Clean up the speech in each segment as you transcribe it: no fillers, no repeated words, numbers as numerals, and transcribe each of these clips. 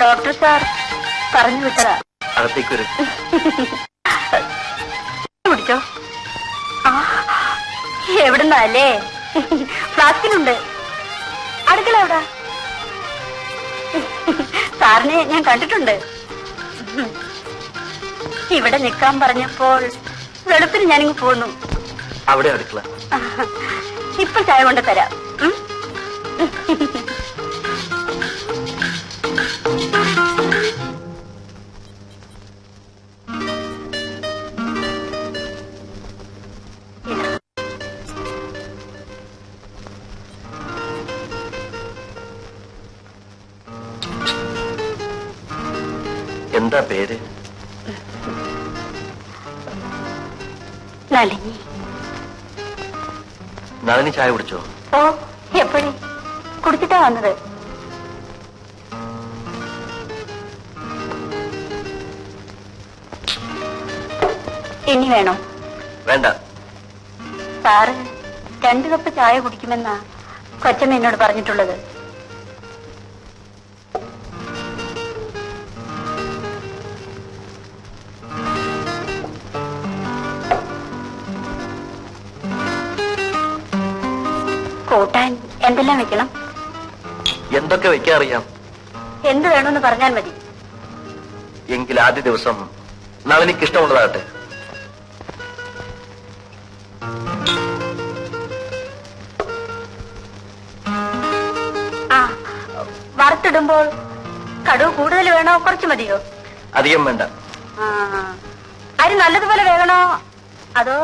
Doctor sir പറഞ്ഞു വിട്ടതാ. അകത്തേക്ക് വരും. കുടിച്ചോ. എവിടുന്നല്ലേ? ഫ്ലാസ്കിനുണ്ട്. അടുക്കള എവിടാ? സാറിനെ ഞാൻ കണ്ടിട്ടുണ്ട്. ഇവിടെ നിൽക്കാൻ പറഞ്ഞപ്പോൾ വെളുപ്പിന് ഞാനിങ്ങ് പോന്നു. അവിടെ അടുക്കള. ഇപ്പൊ ചായ കൊണ്ട് തരാം. എന്താ പേര്? നളിനി. നളിനി ചായ കുടിച്ചോ? ഓ, എപ്പോഴും കുടിച്ചിട്ടാ വന്നത്. ഇനി വേണോ? വേണ്ട. സാറ് 2 കപ്പ് ചായ കുടിക്കുമെന്നാ കൊച്ചമ്മ എന്നോട് പറഞ്ഞിട്ടുള്ളത്. കൂട്ടാൻ എന്തെല്ലാം വെക്കണം? എന്തൊക്കെ വെക്കാൻ അറിയാം. എന്ത് വേണമെന്ന് പറഞ്ഞാൽ മതി. എങ്കിൽ ആദ്യ ദിവസം നളിനിക്ക് ഇഷ്ടമുള്ളതാകട്ടെ. വറുത്തിടുമ്പോൾ കടുവ് കൂടുതൽ വേണോ കുറച്ച് മതിയോ? അധികം വേണ്ട. അരി നല്ലതുപോലെ വേകണോ അതോ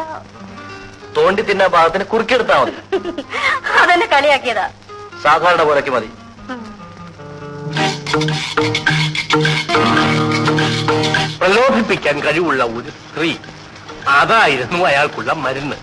തോണ്ടി തിന്നാ ഭാഗത്തിന് കുറുക്കിയെടുത്താ മതി? അതെന്നെ കളിയാക്കിയതാ. സാധാരണ പോലൊക്കെ മതി. പ്രലോഭിപ്പിക്കാൻ കഴിവുള്ള ഒരു സ്ത്രീ, അതായിരുന്നു അയാൾക്കുള്ള മരുന്ന്.